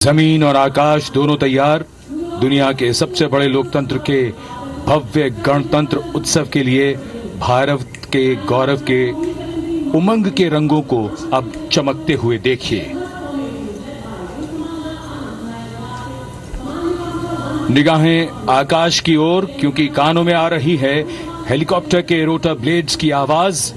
जमीन और आकाश दोनों तैयार। दुनिया के सबसे बड़े लोकतंत्र के भव्य गणतंत्र उत्सव के लिए भारत के गौरव के उमंग के रंगों को अब चमकते हुए देखिए। निगाहें आकाश की ओर, क्योंकि कानों में आ रही है हेलीकॉप्टर के रोटर ब्लेड्स की आवाज।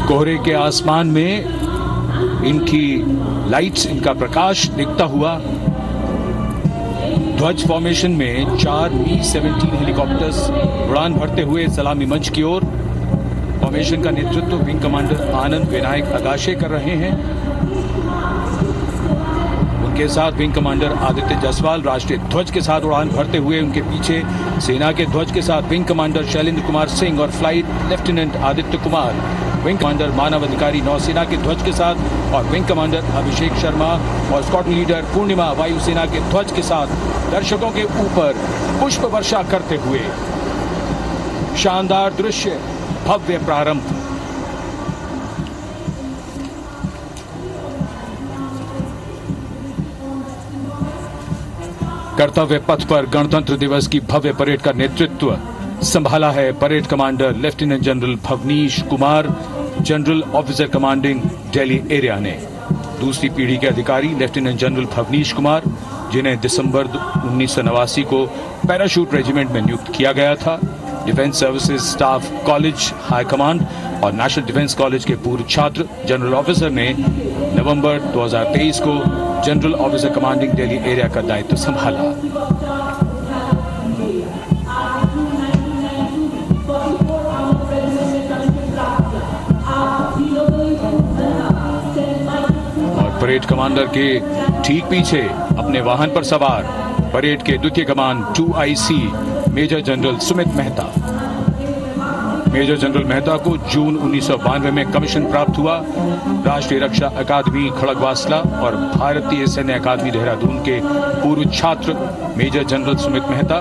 कोहरे के आसमान में इनकी लाइट्स, इनका प्रकाश दिखता हुआ ध्वज फॉर्मेशन में 4 Mi-17 हेलीकॉप्टर्स उड़ान भरते हुए सलामी मंच की ओर। फॉर्मेशन का नेतृत्व विंग कमांडर आनंद विनायक अगाशे कर रहे हैं। उनके साथ विंग कमांडर आदित्य जायसवाल राष्ट्रीय ध्वज के साथ उड़ान भरते हुए। उनके पीछे सेना के ध्वज के साथ विंग कमांडर शैलेंद्र कुमार सिंह और flight lieutenant Aditya Kumar, wing commander Manav अधिकारी नौसेना के ध्वज के साथ, और विंग कमांडर अभिषेक शर्मा और स्क्वाड्रन लीडर पूर्णिमा वायुसेना के ध्वज के साथ दर्शकों के ऊपर पुष्प वर्षा करते हुए। शानदार दृश्य, भव्य प्रारंभ। कर्तव्य पथ पर गणतंत्र दिवस की भव्य परेड का नेतृत्व संभाला है parade commander lieutenant general Bhavnish Kumar, general officer commanding Delhi area ने। दूसरी पीढ़ी के अधिकारी लेफ्टिनेंट जनरल भवनीश कुमार, जिन्हें दिसंबर 1989 को पैराशूट रेजिमेंट में नियुक्त किया गया था। Defence services staff college high command और नेशनल डिफेंस कॉलेज के पूर्व छात्र जनरल ऑफिसर ने नवंबर 2023 को general officer commanding Delhi area का दायित्व संभाला। परेड कमांडर के ठीक पीछे अपने वाहन पर सवार परेड के द्वितीय कमान 2IC major general Sumit Mehta. Major general Mehta को जून 1992 में कमीशन प्राप्त हुआ। राष्ट्रीय रक्षा अकादमी खड़गवासला और भारतीय सैन्य अकादमी देहरादून के पूर्व छात्र मेजर जनरल सुमित मेहता।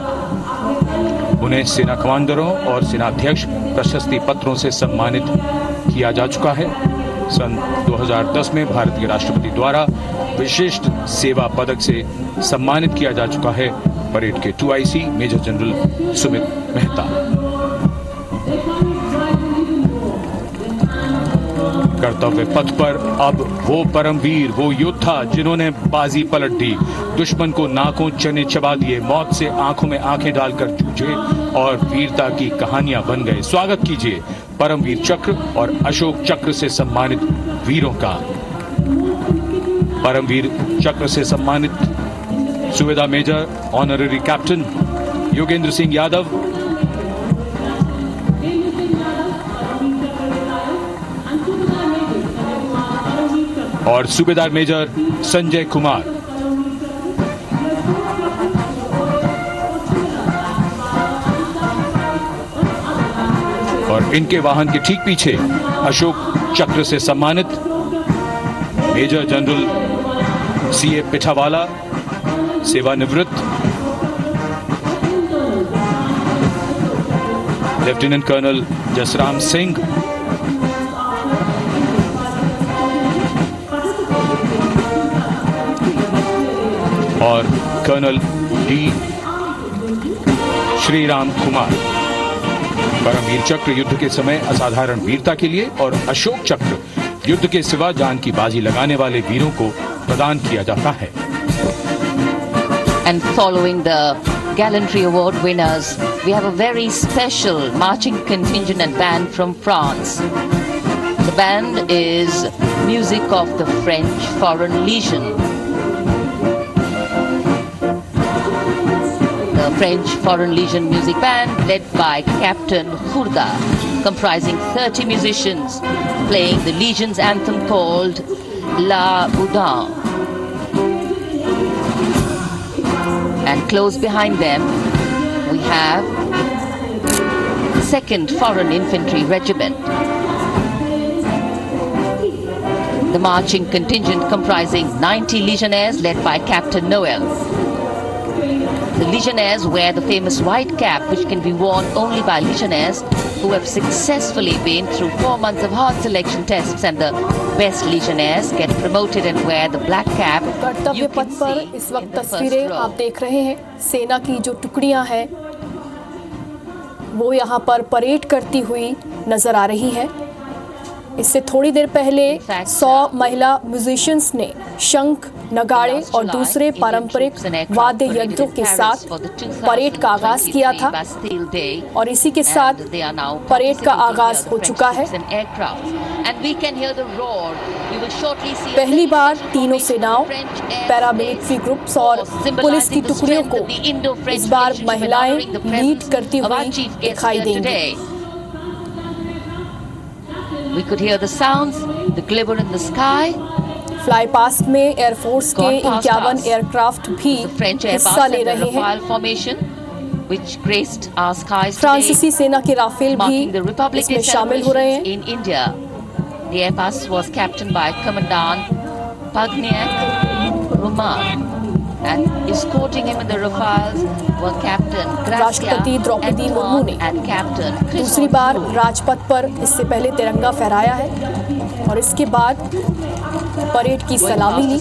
उन्हें सेना कमांडरों और सेनाध्यक्ष प्रशस्ति पत्रों से सम्मानित किया जा चुका है। सन 2010 में भारतीय राष्ट्रपति द्वारा विशिष्ट सेवा पदक से सम्मानित किया जा चुका है परेड के 2IC major general Sumit Mehta. कर्तव्य पथ पर अब वो परमवीर, वो योद्धा जिन्होंने बाजी पलट दी, दुश्मन को नाकों चने चबा दिए, मौत से आंखों में आंखें डालकर जूझे और वीरता की कहानियां बन गए। स्वागत कीजिए परमवीर चक्र और अशोक चक्र से सम्मानित वीरों का। परमवीर चक्र से सम्मानित subedar major honorary captain Yogendra Singh Yadav, और सूबेदार मेजर संजय कुमार। और इनके वाहन के ठीक पीछे अशोक चक्र से सम्मानित मेजर जनरल CA पिठावाला, सेवानिवृत्त, लेफ्टिनेंट कर्नल जसराम सिंह, और कर्नल D श्रीराम कुमार। परमवीर चक्र युद्ध के समय असाधारण वीरता के लिए और अशोक चक्र युद्ध के सिवा जान की बाजी लगाने वाले वीरों को प्रदान किया जाता है। And following the Gallantry Award winners, we have a very special marching contingent and band from France. The band is music of the French Foreign Legion. The French Foreign Legion Music Band, led by Captain Khurda, comprising 30 musicians, playing the Legion's anthem called La Boudin. And close behind them, we have 2nd Foreign Infantry Regiment. The marching contingent comprising 90 Legionnaires, led by Captain Noel. The Legionnaires wear the famous white cap, which can be worn only by Legionnaires who have successfully been through 4 months of hard selection tests, and the best Legionnaires get promoted and wear the black cap. कर्तव्य You पथ can पर see इस in वक्त the first तस्वीरें row. आप देख रहे हैं। सेना की जो टुकड़ियां हैं वो यहाँ पर परेड करती हुई नजर आ रही हैं। इससे थोड़ी देर पहले 100 महिला म्यूजिशियंस ने शंख, नगाड़े और दूसरे पारंपरिक वाद्य यंत्रों के साथ परेड का आगाज किया था और इसी के साथ परेड का आगाज हो चुका है। पहली बार तीनों सेनाओं, पैरामिलिट्री ग्रुप्स और पुलिस की टुकड़ियों को इस बार महिलाएं लीड करती हुई दिखाई देंगी। We could hear the sounds, the glimmer in the sky. Fly past में एयरफोर्स के 51 एयरक्राफ्ट भी हिस्सा ले रहे हैं। फ्रांसीसी सेना के राफेल भी इसमें शामिल हो रहे हैं। In India, the air pass was captained by Commandant Pagniak Roman, and escorting him in the Rafales were Captain Gracia राष्ट्रपति द्रौपदी मुर्मू ने and Captain दूसरी बार राजपथ पर इससे पहले तिरंगा फहराया है और इसके बाद परेड की सलामी ली।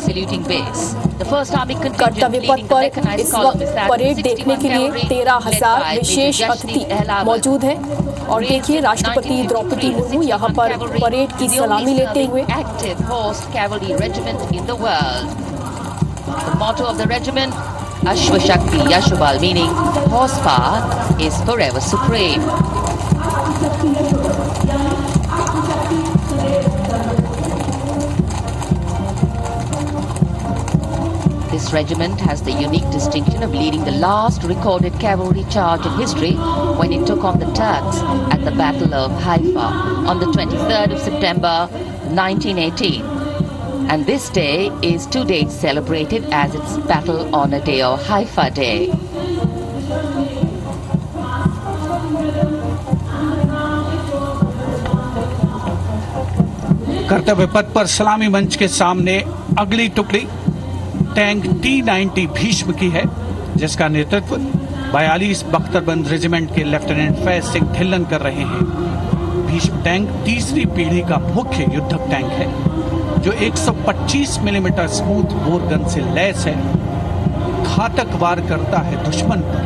कर्तव्य पथ पर इस वक्त परेड देखने के लिए 13,000 विशेष अतिथि मौजूद हैं और देखिए राष्ट्रपति द्रौपदी मुर्मू यहाँ पर परेड की सलामी लेते हुए। The motto of the regiment, Ashwa Shakti Yashobal, meaning horsepower is forever supreme. This regiment has the unique distinction of leading the last recorded cavalry charge in history when it took on the Turks at the Battle of Haifa on the 23rd of September 1918. And this day is 2 days celebrated as its Battle Honor Day or Haifa Day. कर्तव्य पथ पर सलामी मंच के सामने अगली टुकड़ी tank T-90 Bhishma की है, जिसका नेतृत्व 42 बख्तरबंद रेजिमेंट के लेफ्टिनेंट फैज सिंह ढिल्लन कर रहे हैं। भीष्म टैंक तीसरी पीढ़ी का मुख्य युद्धक टैंक है जो 125 मिलीमीटर स्मूथ बोर गन से लैस है, घातक वार करता है दुश्मन पर,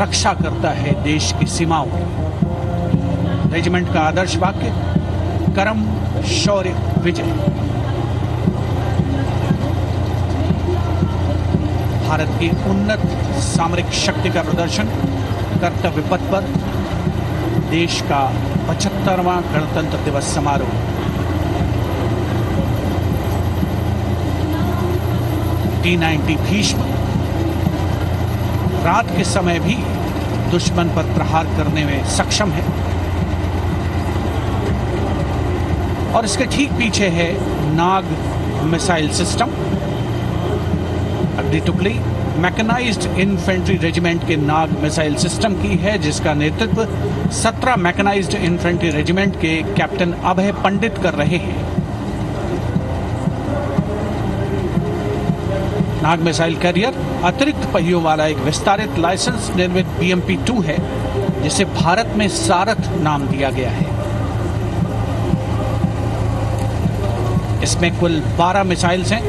रक्षा करता है देश की सीमाओं की। रेजिमेंट का आदर्श वाक्य कर्म शौर्य विजय। भारत की उन्नत सामरिक शक्ति का प्रदर्शन कर्तव्य पथ पर देश का 75वां गणतंत्र दिवस समारोह। T-90 भीष्म रात के समय भी दुश्मन पर प्रहार करने में सक्षम है और इसके ठीक पीछे है नाग मिसाइल सिस्टम। अगली टुकड़ी मैकेनाइज्ड इन्फेंट्री रेजिमेंट के नाग मिसाइल सिस्टम की है, जिसका नेतृत्व 17 मैकेनाइज्ड इन्फेंट्री रेजिमेंट के कैप्टन अभय पंडित कर रहे हैं। नाग मिसाइल कैरियर अतिरिक्त पहियों वाला एक विस्तारित लाइसेंस निर्मित BMP-2 है, जिसे भारत में सारथ नाम दिया गया है। इसमें कुल 12 मिसाइल्स हैं,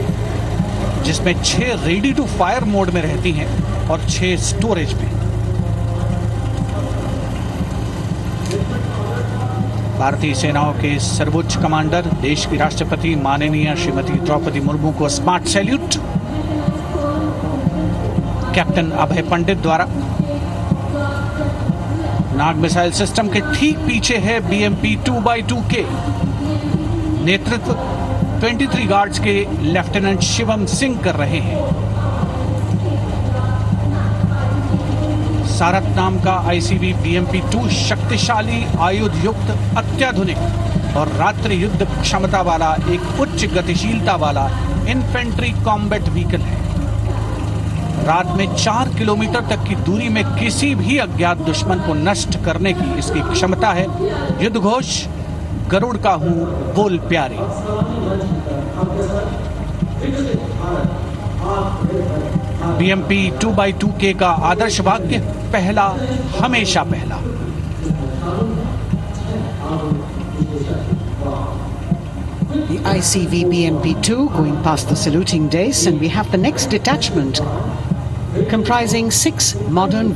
जिसमें 6 रेडी टू फायर मोड में रहती हैं और 6 स्टोरेज में। भारतीय सेनाओं के सर्वोच्च कमांडर देश की राष्ट्रपति माननीय श्रीमती द्रौपदी मुर्मू को स्मार्ट सैल्यूट कैप्टन अभय पंडित द्वारा। नाग मिसाइल सिस्टम के ठीक पीछे है BMP-2x2K। नेतृत्व 23 गार्ड्स के लेफ्टिनेंट शिवम सिंह कर रहे हैं। सारथ नाम का ICV BMP-2 शक्तिशाली आयुध युक्त अत्याधुनिक और रात्रि युद्ध क्षमता वाला एक उच्च गतिशीलता वाला इन्फेंट्री कॉम्बैट व्हीकल है। रात में 4 किलोमीटर तक की दूरी में किसी भी अज्ञात दुश्मन को नष्ट करने की इसकी क्षमता है। युद्ध घोष गरुड़ का हूं बोल प्यारे। BMP 2x2K का आदर्श वाक्य, पहला हमेशा पहला। The ICV BMP-2 going past the saluting dais, and we have the next detachment comprising 6 modern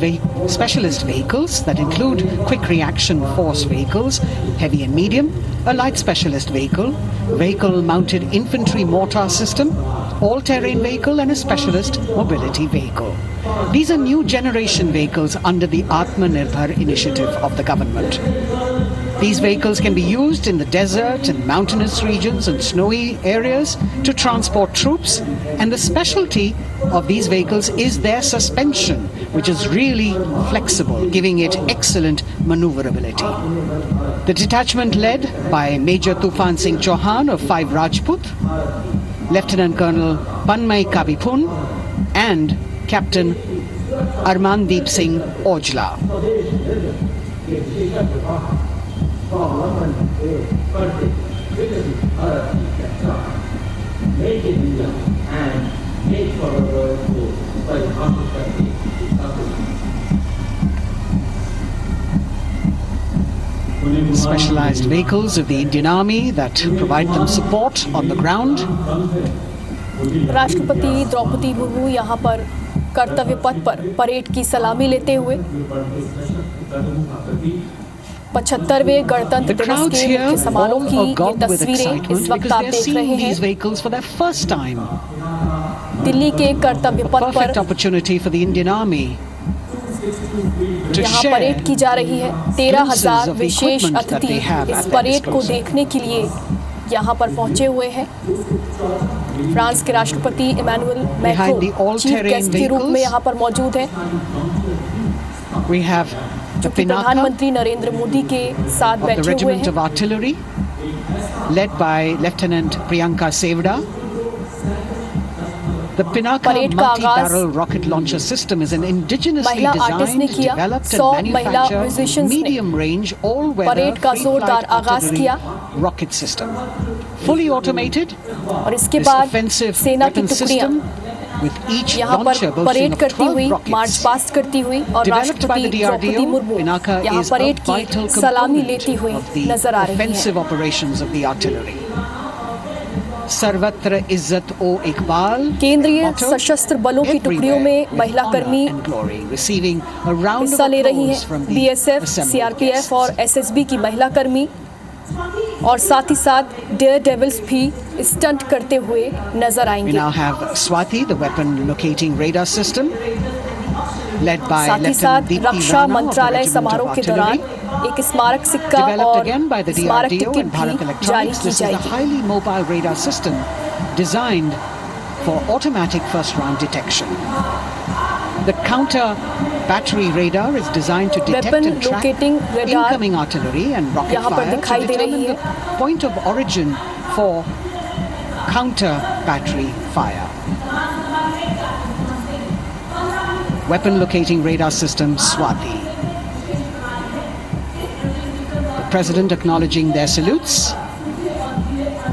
specialist vehicles that include quick reaction force vehicles, heavy and medium, a light specialist vehicle, vehicle-mounted infantry mortar system, all-terrain vehicle and a specialist mobility vehicle. These are new generation vehicles under the Atmanirbhar initiative of the government. These vehicles can be used in the desert and mountainous regions and snowy areas to transport troops, and the specialty of these vehicles is their suspension, which is really flexible, giving it excellent maneuverability. The detachment led by Major Tufan Singh Chauhan of 5 Rajput, Lieutenant Colonel Panmay Kabipun and Captain Armandeep Singh Ojla. Specialized vehicles of the Indian Army that provide them support on the ground. राष्ट्रपति द्रौपदी मुर्मू यहाँ पर कर्तव्य पथ पर parade की सलामी लेते हुए 75वें गणतंत्र The दिवस crowds के here मुख्य समारोह all की ये agog with तस्वीरें excitement इस वक्त because आप they're देख रहे seeing these हैं। vehicles for their first time. Delhi के कर्तव्य पथ Perfect पर opportunity for the Indian Army to यहाँ share परेड की जा रही है। 13,000 विशेष अतिथि इस परेड को देखने के लिए यहाँ पर पहुंचे हुए हैं। फ्रांस के राष्ट्रपति इमैनुअल मैक्रों चीफ गेस्ट के रूप में यहाँ पर मौजूद हैं, We have जो the कि Pinaka प्रधानमंत्री नरेंद्र मोदी के साथ of the बैठे हुए Regiment हैं। of Artillery, led by Lieutenant Priyanka Sevda. The Pinaka parade का multi-barrel आगाज rocket launcher system is an indigenously महिला आर्टिस्ट ने designed, किया। developed 100 and महिला manufactured म्यूजिशियंस ने medium-range, all-weather, परेड का जोरदार free-flight आगाज artillery किया। rocket system. Fully automated, और इसके this बाद offensive सेना की weapon टुकड़ियां system with each यहाँ launcher पर boasting परेड of करती 12 हुई मार्च rockets. पास्ट करती हुई और Developed by राष्ट्रपति the Draupadi DRDO, Murmu Pinaka यहाँ is a परेड की vital सलामी लेती component हुई of the नजर आ रही offensive हैं। operations of the artillery. सर्वत्र इज्जत ओ इकबाल केंद्रीय motto, सशस्त्र बलों की टुकड़ियों में everywhere महिला with कर्मी honor and glory, receiving a round of हिस्सा ले रही applause from हैं। the BSF, assembled CRPF guests. और एसएसबी की महिला कर्मी और साथ ही साथ डेयर डेविल्स भी स्टंट करते हुए नजर We आएंगे। now have Swati, the weapon locating radar system, led by साथ ही Lieutenant साथ Deepti Raksha Rana of the मंत्रालय Regiment समारोह of के दौरान Artillery. एक स्मारक सिक्का Developed और again by the स्मारक DRDO टिकट and Bharat भी जारी Electronics, की this is a जाएगी। highly mobile radar system designed for automatic first-round detection. The counter battery radar is designed to detect Weapon and track locating radar incoming artillery and rocket यहाँ पर fire दिखाई to दे रही determine the point of origin for counter battery fire. Weapon locating radar system Swati. The President acknowledging their salutes.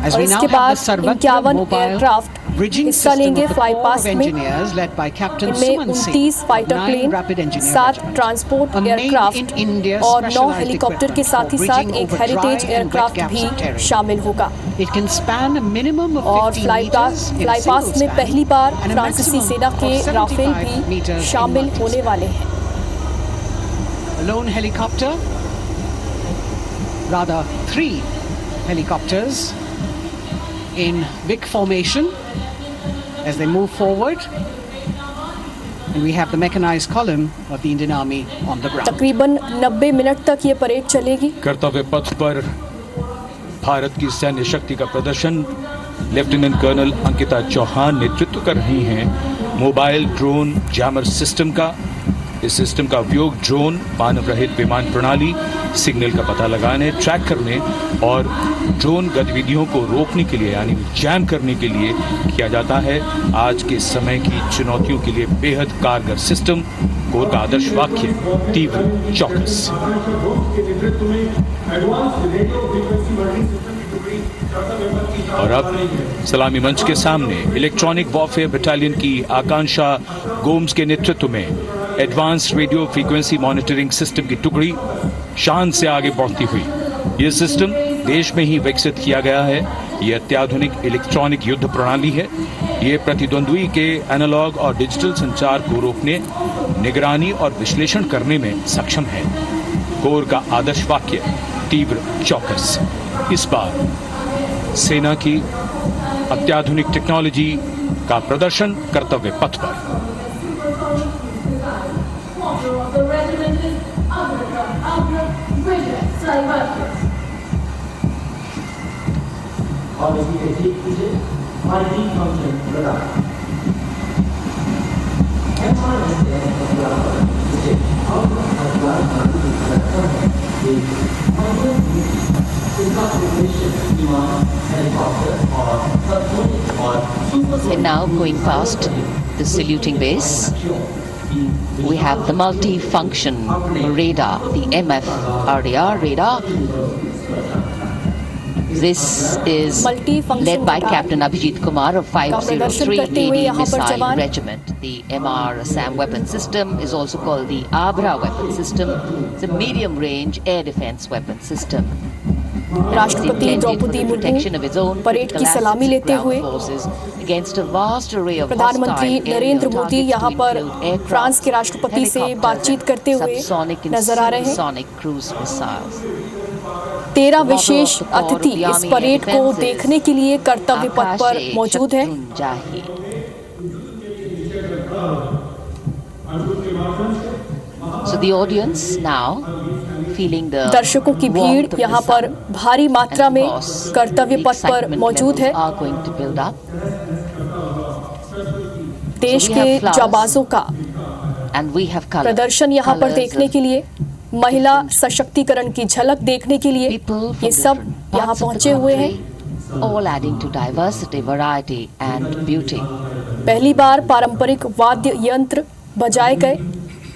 As और we now इसके have the बाद Sarvatra 51 mobile aircraft bridging हिस्सा system लेंगे of the fly Corps past of में। Engineers led by Captain इनमें Suman 29 Singh, fighter 9 plane, Rapid Engineer 7 Regiment. Transport A made in aircraft India और 9 specialized helicopter के equipment साथ ही for साथ bridging एक over heritage dry and wet aircraft gaps भी of terrain. शामिल होगा। It can span a minimum of और 15 fly meters in a past single में span पहली बार and a फ्रांसीसी maximum सेना of के राफेल 75 भी meters in शामिल multi-span. होने वाले हैं। A lone helicopter, rather 3 helicopters in big formation as they move forward, and we have the mechanized column of the Indian Army on the ground. तकरीबन 90 minute तक ये parade चलेगी। कर्तव्य पथ पर भारत की सैन्य शक्ति का प्रदर्शन लेफ्टिनेंट कर्नल अंकिता चौहान नेतृत्व कर रही हैं। मोबाइल ड्रोन जैमर सिस्टम का इस सिस्टम का उपयोग ड्रोन, मानव रहित विमान प्रणाली, सिग्नल का पता लगाने, ट्रैक करने और ड्रोन गतिविधियों को रोकने के लिए यानी जैम करने के लिए किया जाता है। आज के समय की चुनौतियों के लिए बेहद कारगर सिस्टम। कोर का आदर्श वाक्य तीव्र चौकस। के नेतृत्व में advance radio frequency monitoring system और अब सलामी मंच के सामने इलेक्ट्रॉनिक वॉरफेयर बटालियन की आकांक्षा गोम्स के नेतृत्व में advance radio frequency monitoring system की टुकड़ी शान से आगे बढ़ती हुई। यह सिस्टम देश में ही विकसित किया गया है। यह अत्याधुनिक इलेक्ट्रॉनिक युद्ध प्रणाली है। यह प्रतिद्वंद्वी के एनालॉग और डिजिटल संचार को रोकने, निगरानी और विश्लेषण करने में सक्षम है। कोर का आदर्श वाक्य तीव्र चौकस। इस बार सेना की अत्याधुनिक टेक्नोलॉजी का प्रदर्शन कर्तव्य पथ पर। And now going past the saluting base, we have the multi-function radar, the MFRDR radar. This is Multi-function led by radar Captain Abhijit Kumar of प्रदर्शन 503 करते हुए AD यहाँ पर Missile जवान Regiment. The MR Assam weapon system is also called the Abra weapon system. It's a medium-range air defense weapon system. राष्ट्रपति Draupadi Murmu parade की सलामी लेते हुए, प्रधानमंत्री नरेंद्र मोदी यहाँ पर फ्रांस के राष्ट्रपति से बातचीत करते हुए नजर आ रहे हैं। 13 विशेष अतिथि इस परेड को देखने के लिए कर्तव्य पथ पर मौजूद हैं। So the audience now feeling the दर्शकों की भीड़ यहाँ पर भारी मात्रा में कर्तव्य पथ पर मौजूद है। देश के जाबाजों का प्रदर्शन यहाँ पर देखने के लिए, महिला सशक्तिकरण की झलक देखने के लिए ये सब यहाँ पहुंचे हुए हैं। all adding to diversity, variety and beauty. पहली बार पारंपरिक वाद्य यंत्र बजाए गए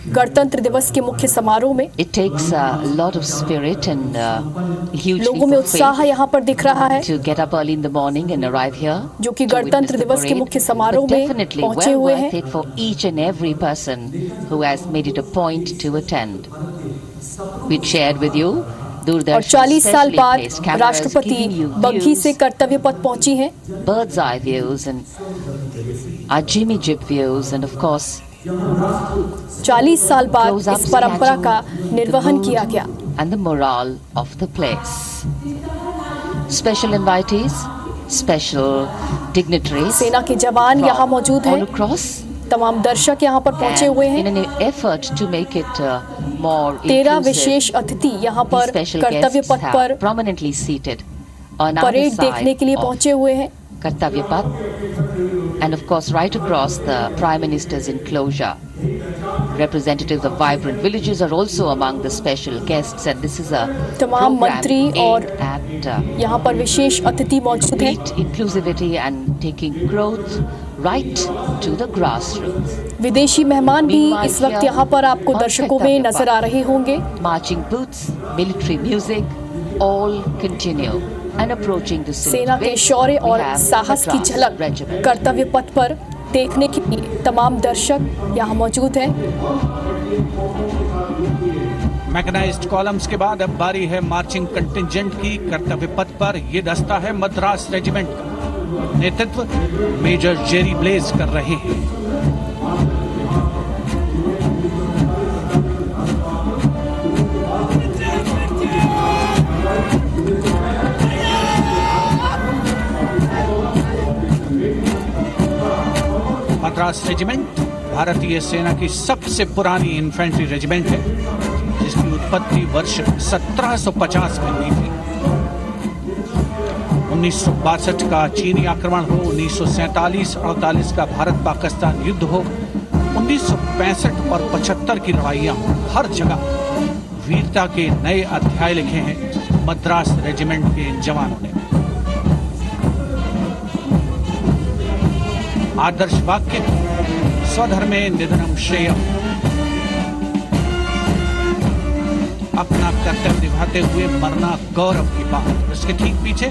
गणतंत्र दिवस के मुख्य समारोह में। It takes a lot of spirit and huge लोगों में उत्साह यहाँ पर दिख रहा है to get up early in the morning and arrive here. जो कि गणतंत्र दिवस के मुख्य समारोह में पहुंचे हुए हैं। Definitely well worth it for each and every person who has made it a point to attend. We shared with you और 40 साल बाद राष्ट्रपति बग्घी से कर्तव्य पथ पहुंची हैं। bird's eye views and our Jimmy Jib views and of course 40 साल बाद इस परंपरा का निर्वहन किया गया। and the morale of the place. Special invitees, special dignitaries सेना के जवान यहाँ मौजूद all हैं। across. तमाम दर्शक यहाँ पर पहुंचे हुए In हैं। an effort to make it more 13 inclusive, विशेष अतिथि यहाँ पर special कर्तव्य guests पथ have पर prominently seated on either parade देखने के लिए side of पहुंचे हुए हैं। Kartavya Path, and of course right across the Prime Minister's enclosure. Representatives of vibrant villages are also among the special guests, and this is a तमाम program मंत्री और aimed at यहाँ पर विशेष अतिथि मौजूद हैं। complete inclusivity and taking growth right to the grassroots. विदेशी मेहमान भी इस वक्त यहाँ पर आपको दर्शकों में नजर आ रहे होंगे। Marching boots, military music, all continue. And approaching the सेना के शौर्य और साहस की झलक कर्तव्य पथ पर देखने के लिए तमाम दर्शक यहाँ मौजूद हैं। मैकेनाइज्ड कॉलम्स के बाद अब बारी है मार्चिंग कंटिंजेंट की। कर्तव्य पथ पर ये दस्ता है मद्रास रेजिमेंट का। नेतृत्व मेजर जेरी ब्लेज कर रहे हैं। मद्रास रेजिमेंट भारतीय सेना की सबसे पुरानी इन्फेंट्री रेजिमेंट है, जिसकी उत्पत्ति वर्ष 1750 में हुई थी। 1962 का चीनी आक्रमण हो, 1947-48 का भारत पाकिस्तान युद्ध हो, 1965 और 75 की लड़ाइयां हो, हर जगह वीरता के नए अध्याय लिखे हैं मद्रास रेजिमेंट के जवानों ने। आदर्श वाक्य स्वधर्मे निधनम श्रेयम। अपना कर्तव्य निभाते हुए मरना गौरव की बात। इसके ठीक पीछे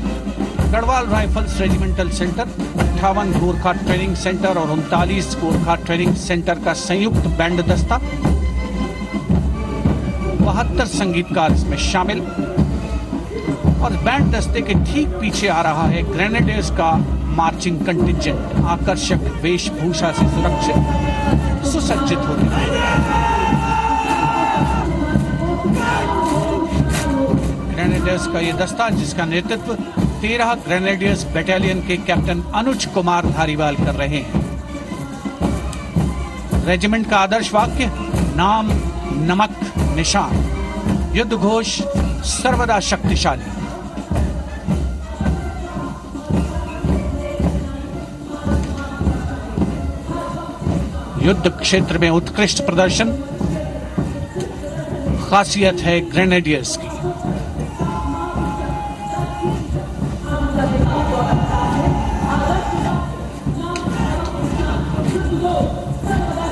Garhwal rifles regimental centre, 58 Gorkha training centre और 39 गोरखा ट्रेनिंग सेंटर का संयुक्त बैंड दस्ता, 72 संगीतकार इसमें शामिल। और बैंड दस्ते के ठीक पीछे आ रहा है ग्रेनेडियर्स का मार्चिंग कंटिंजेंट, आकर्षक वेशभूषा से सुरक्षित सुसज्जित होते हैं। ग्रेनेडियर्स का ये दस्ता, जिसका नेतृत्व 13 ग्रेनेडियर्स बटालियन के कैप्टन अनुज कुमार धारीवाल कर रहे हैं। रेजिमेंट का आदर्श वाक्य नाम नमक निशान, युद्ध घोष सर्वदा शक्तिशाली। युद्ध क्षेत्र में उत्कृष्ट प्रदर्शन खासियत है ग्रेनेडियर्स की।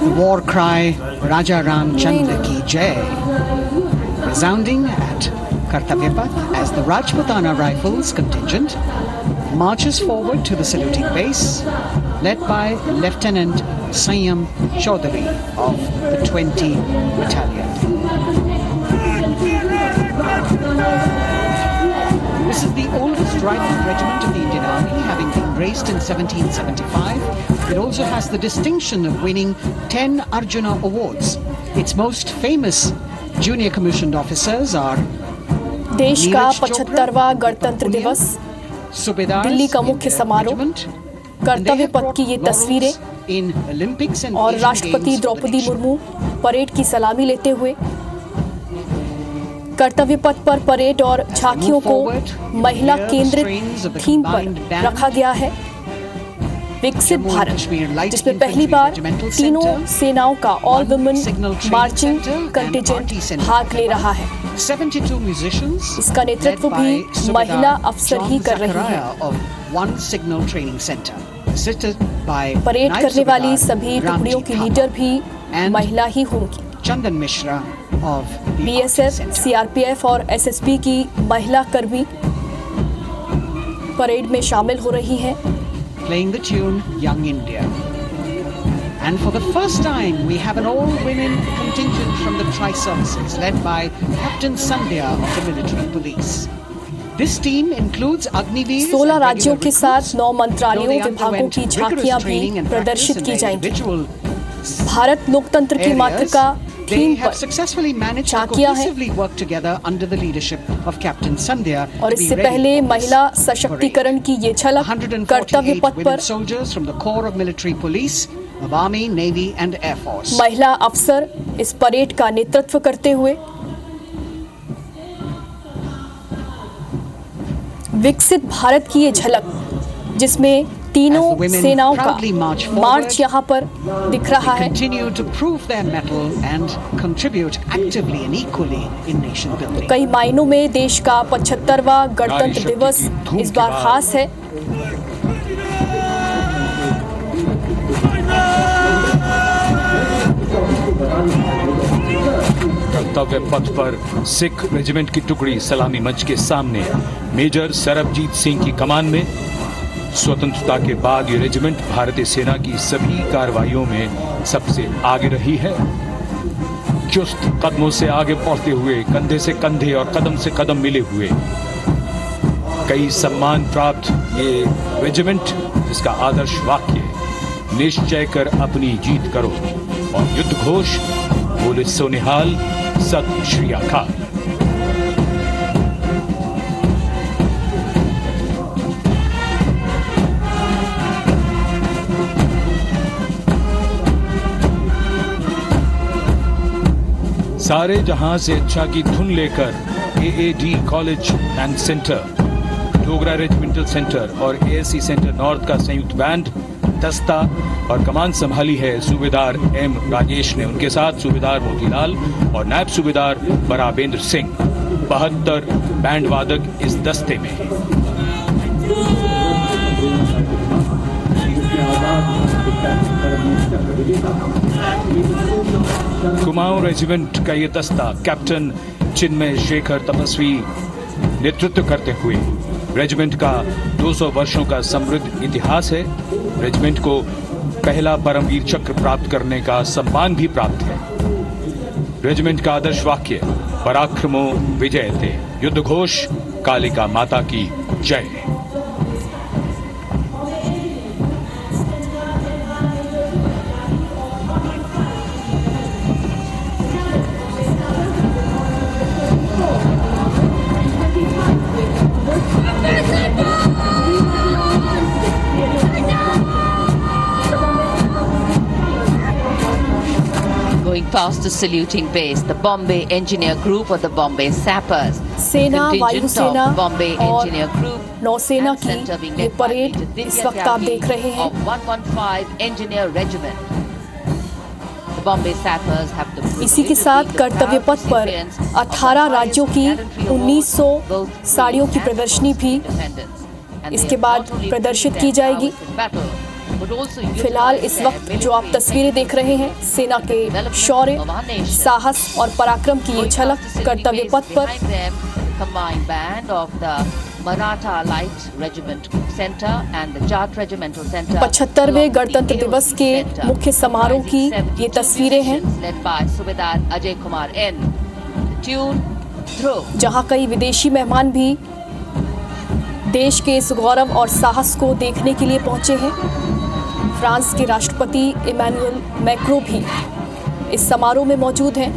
The war cry Raja Ramchandra Ki Jai resounding at Kartavya Path as the Rajputana Rifles contingent marches forward to the saluting base, led by Lieutenant Sanyam Chaudhary of the 20 Battalion. This is the oldest rifle regiment of the Indian Army, having been raised in 1775. It also has the distinction of winning 10 Arjuna Awards. Its most famous junior commissioned officers are देश का नीरज चोपड़ा, 75वां गणतंत्र दिवस, Subedars Delhi का in मुख्य the समारोह, regiment, and they कर्तव्य have पथ brought की ये laurels तस्वीरें in Olympics and और Asian राष्ट्रपति Games for the Draupadi nation. Murmu parade की सलामी लेते हुए। कर्तव्य पथ पर परेड और झांकियों को महिला केंद्रित थीम पर रखा गया है। विकसित भारत, जिसमें पहली बार तीनों सेनाओं का ऑल वुमेन मार्चिंग कंटिजेंट भाग ले रहा है। 72 musicians इसका नेतृत्व led by भी Subedar महिला अफसर John ही कर रही Zachariah है। of One Signal Training Center, assisted by parade Naib करने वाली Subedar सभी Ramji टुकड़ियों की Thapa लीडर भी and महिला ही होंगी। Chandan Mishra of the BSF, Army Center. CRPF और एसएसबी की महिला कर्मी परेड में शामिल हो रही हैं। Playing the tune Young India. And for the first time, we have an all-women contingent from the Tri-Services, led by Captain Sandhya of the Military Police. This team includes Agniveer 16 राज्यों के साथ 9 मंत्रालयों विभागों की झांकियां भी प्रदर्शित की जाएंगी। भारत लोकतंत्र की मातृका थीम पर झांकियां हैं और इससे पहले महिला सशक्तिकरण की ये झलक कर्तव्य पथ पर महिला अफसर इस परेड का नेतृत्व करते हुए। विकसित भारत की ये झलक, जिसमें तीनों सेनाओं का मार्च यहाँ पर दिख रहा है। कई मायनों में देश का 75वां गणतंत्र दिवस इस बार खास है। कर्तव्य पथ पर सिख रेजिमेंट की टुकड़ी सलामी मंच के सामने मेजर सरबजीत सिंह की कमान में। स्वतंत्रता के बाद ये रेजिमेंट भारतीय सेना की सभी कार्रवाइयों में सबसे आगे रही है। चुस्त कदमों से आगे बढ़ते हुए, कंधे से कंधे और कदम से कदम मिले हुए, कई सम्मान प्राप्त ये रेजिमेंट, जिसका आदर्श वाक्य निश्चय कर अपनी जीत करो और युद्ध घोष बोले सोनिहाल सत श्री अकाल। सारे जहां से अच्छा की धुन लेकर AAD college and centre, Dogra regimental centre और एएससी सेंटर नॉर्थ का संयुक्त बैंड दस्ता और कमान संभाली है सूबेदार एम राजेश ने। उनके साथ सूबेदार मोतीलाल और नायब सूबेदार बराबेंद्र सिंह। 72 बैंड वादक इस दस्ते में हैं। कुमाऊं रेजिमेंट का ये दस्ता कैप्टन चिन्मय शेखर तपस्वी नेतृत्व करते हुए रेजिमेंट का 200 वर्षों का समृद्ध इतिहास है। रेजिमेंट को पहला परमवीर चक्र प्राप्त करने का सम्मान भी प्राप्त है। रेजिमेंट का आदर्श वाक्य पराक्रमो विजयते, युद्ध घोष कालिका माता की जय। Going past the saluting base, the Bombay Engineer Group or the Bombay Sappers, सेना, contingent वायुसेना of Bombay और Engineer Group नौसेना and की center being ये led by परेड Major इस Divya वक्त आप Tyagi देख रहे हैं। of 115 Engineer Regiment. The Bombay Sappers have the इसी के privilege of साथ being the कर्तव्य proud पथ पर recipients of the 18 highest राज्यों की gallantry award 1900 for both pre- साड़ियों की and प्रदर्शनी भी post-independence. And इसके they have बाद not only प्रदर्शित proved की their जाएगी। prowess in battle, but also फिलहाल utilized इस their वक्त जो आप military तस्वीरें देख रहे हैं, सेना के development Shaurya, of our nation. साहस और पराक्रम की ये Going झलक past the कर्तव्य saluting पथ base, पर behind them, the combined band of the Maratha Light Regiment Center and the Jat Regimental Center. 75वें गणतंत्र along with the दिवस के AOC Center, मुख्य समारोह की comprising ये 72 तस्वीरें हैं। musicians led by Subedar Ajay Kumar N. The tune Dhruv. जहां कई विदेशी मेहमान भी देश के इस गौरव और साहस को देखने के लिए पहुंचे हैं। फ्रांस के राष्ट्रपति इमैनुअल मैक्रों भी इस समारोह में मौजूद हैं।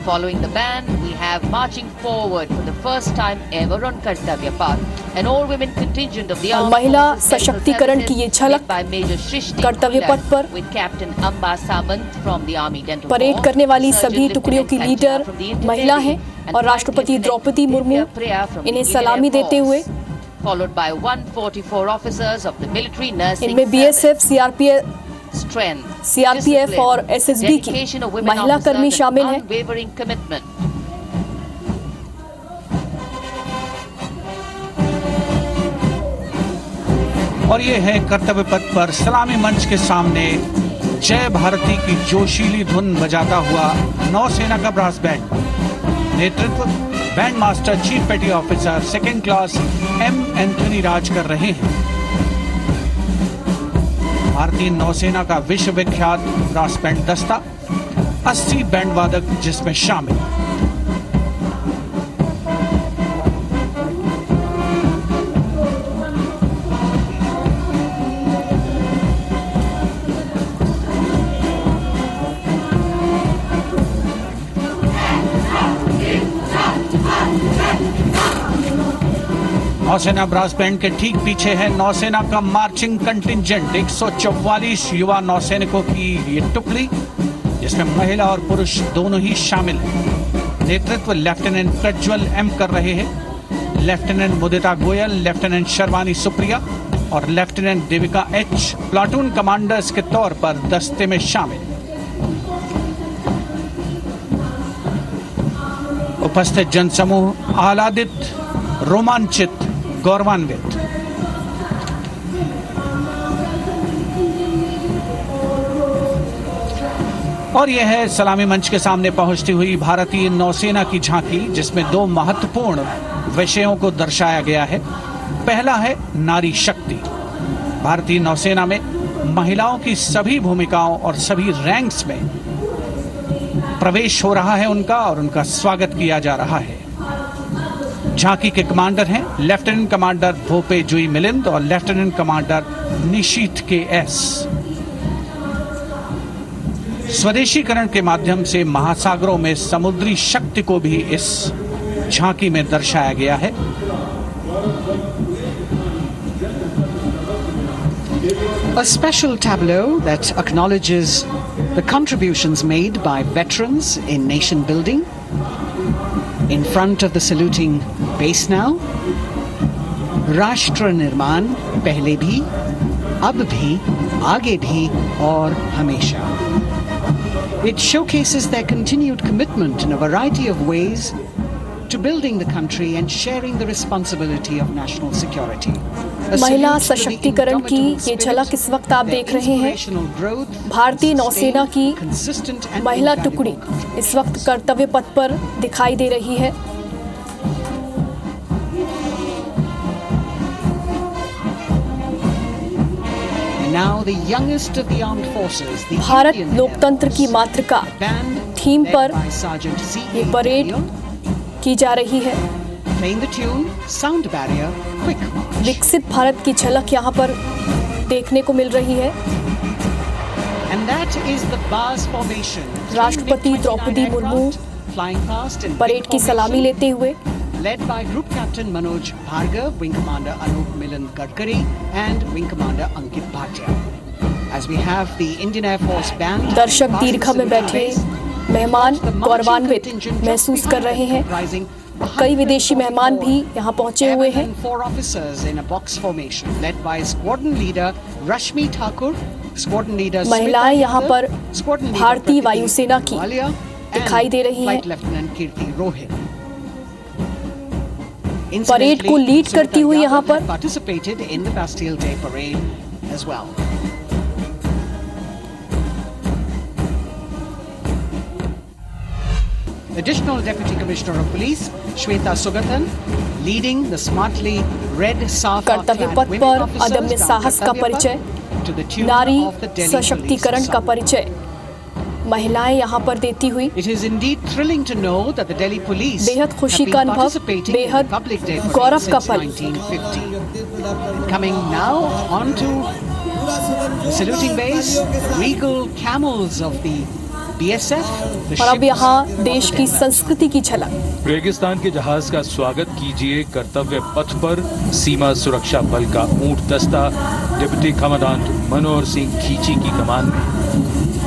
Following the band, we have marching forward for the first time ever on Kartavya Path, an all-women contingent of the और Armed महिला Forces Special सशक्तिकरण की ये Services झलक led by Major Shrishti कर्तव्य Kular पथ पर with Captain Amba Samant from the Army Dental parade Corps, करने वाली Sergeant सभी टुकड़ियों की Lieutenant leader Kanchana from the महिला Infanterie, हैं and और Flight राष्ट्रपति Lieutenant Draupadi Murmu Divya Priya from the इन्हें Indian सलामी Air देते हुए, Force, followed by 144 officers of the military nursing इनमें BSF, service. Strength, CRPF discipline, और एसएसबी की dedication of women महिला officers कर्मी and शामिल हैं। unwavering commitment. और ये है कर्तव्य पथ पर सलामी मंच के सामने जय भारती की जोशीली धुन बजाता हुआ नौसेना का ब्रास बैंड। नेतृत्व band master chief petty officer second class M Anthony Raj कर रहे हैं। भारतीय नौसेना का विश्व विख्यात ब्रास बैंड दस्ता 80 बैंड वादक जिसमें शामिल। नौसेना ब्रास बैंड के ठीक पीछे है नौसेना का मार्चिंग कंटिंजेंट 144 युवा नौसैनिकों की ये टुकड़ी, जिसमें महिला और पुरुष दोनों ही शामिल हैं। नेतृत्व लेफ्टिनेंट प्रज्वल एम कर रहे हैं। लेफ्टिनेंट मुदिता गोयल, लेफ्टिनेंट शर्वानी सुप्रिया और lieutenant Devika H platoon commanders के तौर पर दस्ते में शामिल। उपस्थित जनसमूह आह्लादित, रोमांचित, गौरवान्वित। और यह है सलामी मंच के सामने पहुंचती हुई भारतीय नौसेना की झांकी, जिसमें दो महत्वपूर्ण विषयों को दर्शाया गया है। पहला है नारी शक्ति। भारतीय नौसेना में महिलाओं की सभी भूमिकाओं और सभी रैंक्स में प्रवेश हो रहा है उनका, और उनका स्वागत किया जा रहा है। झांकी के कमांडर हैं लेफ्टिनेंट कमांडर भोपे जुई मिलिंद और लेफ्टिनेंट कमांडर निशीथ के एस। स्वदेशीकरण के माध्यम से महासागरों में समुद्री शक्ति को भी इस झांकी में दर्शाया गया है। A special tableau that acknowledges the contributions made by veterans in nation building. In front of the saluting base now, राष्ट्र निर्माण पहले भी, अब भी, आगे भी और हमेशा. It showcases their continued commitment in a variety of ways to building the country and sharing the responsibility of national security. महिला सशक्तिकरण की ये झलक इस वक्त आप देख रहे हैं। भारतीय नौसेना की महिला टुकड़ी इस वक्त कर्तव्य पथ पर दिखाई दे रही है। भारत लोकतंत्र की मातृका थीम पर ये परेड की जा रही है। विकसित भारत की झलक यहाँ पर देखने को मिल रही है। राष्ट्रपति द्रौपदी मुर्मू परेड की सलामी लेते हुए, led by Group Captain Manoj Bhargav, Wing Commander Anup Milan Gadkari and Wing Commander Ankit Bhatia. As we have the Indian Air Force band, दर्शक दीर्घा में बैठे मेहमान गौरवान्वित महसूस कर रहे हैं। कई विदेशी मेहमान भी यहाँ पहुंचे हुए हैं। 4 officers in a box formation, led by Squadron Leader Rashmi Thakur, Squadron Leader महिलाएं यहाँ पर भारतीय वायुसेना की दिखाई दे रही हैं। Flight Lieutenant Kirti Rohit. Parade को लीड करती हुई यहाँ पर participated in the Bastille Day parade as well. Additional Deputy Commissioner of Police Shweta Sugatan leading the smartly red safa कर्तव्य पथ पर अदम्य साहस का परिचय, नारी सशक्तिकरण का परिचय महिलाएं यहाँ पर देती हुई। It is indeed thrilling to know that the Delhi police बेहद खुशी का अनुभव, बेहद गौरव का पल। Coming now on to the saluting base, regal camels of the BSF. और अब यहाँ देश की संस्कृति की झलक। रेगिस्तान के जहाज का स्वागत कीजिए कर्तव्य पथ पर सीमा सुरक्षा बल का ऊंट दस्ता डिप्टी कमांडेंट मनोहर सिंह खींची की कमान में।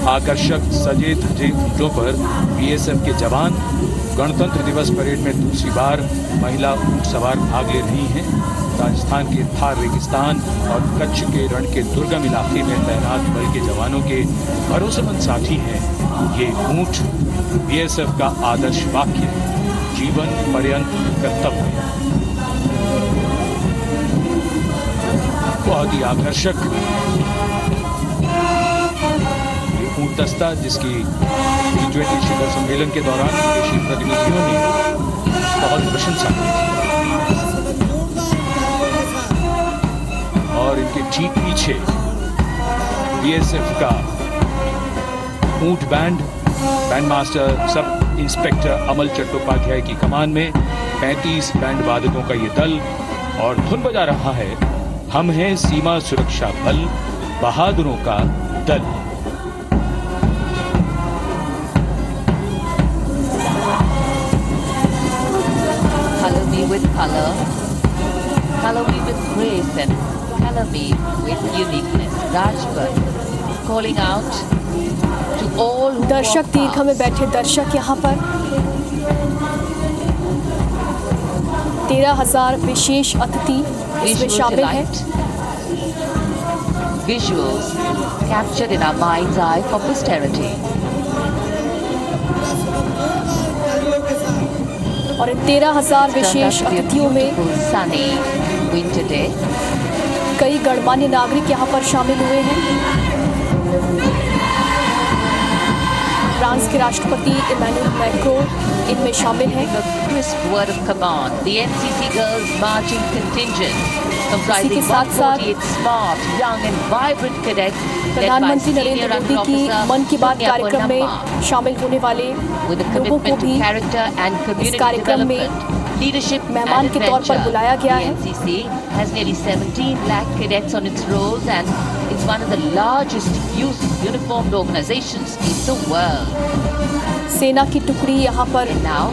आकर्षक सजे धजे ऊंटों पर बीएसएफ के जवान गणतंत्र दिवस परेड में दूसरी बार महिला ऊंट सवार भाग ले रही हैं। राजस्थान के थार रेगिस्तान और कच्छ के रण के दुर्गम इलाके में तैनात बल के जवानों के भरोसेमंद साथी हैं। ये ऊंट बीएसएफ का आदर्श वाक्य, जीवन पर्यंत कर्तव्य। बहुत ही आकर्षक ऊंट दस्ता जिसकी G20 शिखर सम्मेलन के दौरान विदेशी प्रतिनिधियों ने बहुत प्रशंसा की और इनके ठीक पीछे बीएसएफ का ऊंट बैंड मास्टर सब इंस्पेक्टर अमल चट्टोपाध्याय की कमान में 35 बैंड वादकों का ये दल और धुन बजा रहा है, हम हैं सीमा सुरक्षा बल, बहादुरों का दल। Color me with color, color me with grace, and color me with uniqueness. Rajpath calling out to all who दर्शक walk दीर्घा में past. बैठे दर्शक यहाँ पर 13,000 विशेष अतिथि इसमें Visual शामिल हैं। delight. Visuals captured in our mind's eye for posterity. और इन 13,000 Turned out wishes to be a अतिथियों में beautiful, sunny winter day. कई गणमान्य नागरिक यहाँ पर शामिल हुए हैं। फ्रांस के राष्ट्रपति इमैनुअल मैक्रो इनमें शामिल हैं। A crisp word of command. The NCC Girls Marching Contingent, comprising इसी के साथ-साथ 148 smart, young and vibrant cadets, led by प्रधानमंत्री Senior नरेंद्र Under मोदी की Officer मन की बात Punya कार्यक्रम Purnamma. में शामिल होने वाले With a लोगों को commitment to भी character and इस community कार्यक्रम में development, leadership मेहमान and के तौर पर adventure. बुलाया गया The है। NCC has nearly 17 lakh cadets on its rolls and it's one of the largest youth uniformed organizations in the world. सेना की टुकड़ी यहाँ पर And now,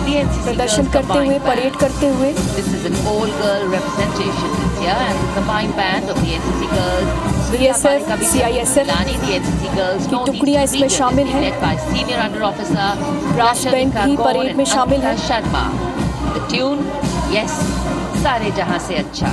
the NCC प्रदर्शन Girls करते हुए, Combined परेड Band. करते हुए This is an all-girl representation this year, and the combined band of the NCC Girls, BSF, CISF the NCC Girls, की टुकड़ियां इसमें शामिल हैं। led by Senior Under Officer brass band Rashmika भी Gaur parade and में शामिल Ankita है। Sharma. The tune, yes, सारे जहां से अच्छा.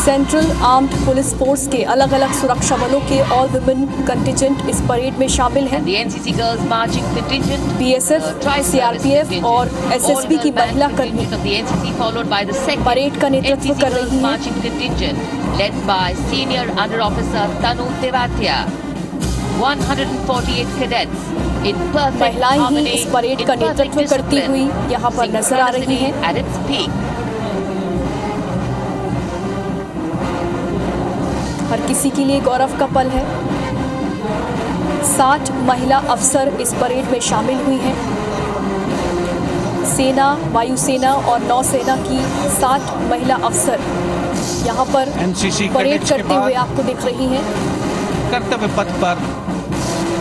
सेंट्रल आर्म्ड पुलिस फोर्स के अलग अलग सुरक्षा बलों के ऑल वुमेन कंटिजेंट इस परेड में शामिल हैं। The NCC girls marching contingent, BSF, CRPF और एसएसबी की महिला कर्मी of the NCC followed by the second parade का नेतृत्व NCC कर girls रही हैं। marching contingent led by senior under officer Tanu Tevatia. 148 cadets in perfect महिलाएं ही harmony, इस परेड in का perfect नेतृत्व करती discipline, हुई यहाँ पर नजर आ रही हैं। synchronicity at its peak. हर किसी के लिए गौरव का पल है। 60 महिला अफसर इस परेड में शामिल हुई हैं। सेना, वायुसेना और नौसेना की 60 महिला अफसर यहाँ पर एनसीसी परेड कैडेट्स के करते हुए बाद आपको दिख रही हैं। कर्तव्य पथ पर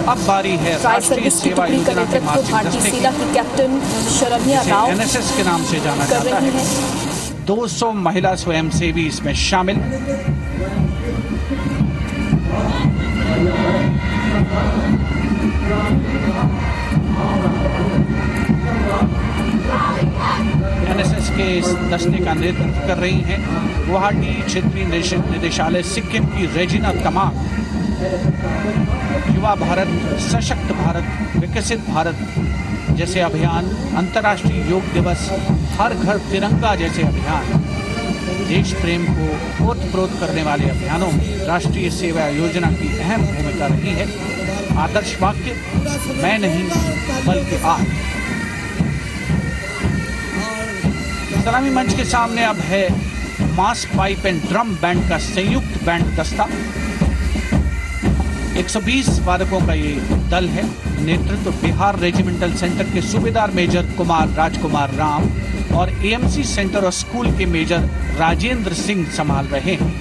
अब बारी है ट्राई राष्ट्रीय सर्विस की सेवा टुकड़ी का योजना के नेतृत्व मार्चिंग भारतीय दस्ते सेना की कैप्टन शरण्या जिसे राव एनएसएस के नाम से जाना कर जाता रही है। हैं। 200 महिला स्वयंसेवी इसमें शामिल। एनएसएस के इस दस्ते का नेतृत्व कर रही हैं गुवाहाटी क्षेत्रीय निदेशालय सिक्किम की रेजिना तमाम। युवा भारत, सशक्त भारत, विकसित भारत जैसे अभियान, अंतर्राष्ट्रीय योग दिवस, हर घर तिरंगा जैसे अभियान, देश प्रेम को ओतप्रोत करने वाले अभियानों में राष्ट्रीय सेवा योजना की अहम भूमिका रही है। आदर्श वाक्य, मैं नहीं बल्कि आप। सलामी मंच के सामने अब है मास पाइप एंड ड्रम बैंड का संयुक्त बैंड दस्ता। 120 वादकों का ये दल है। नेतृत्व बिहार रेजिमेंटल सेंटर के सूबेदार मेजर कुमार राजकुमार राम और एएमसी सेंटर और स्कूल के मेजर राजेंद्र सिंह संभाल रहे हैं।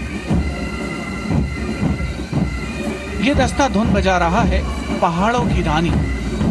ये दस्ता धुन बजा रहा है पहाड़ों की रानी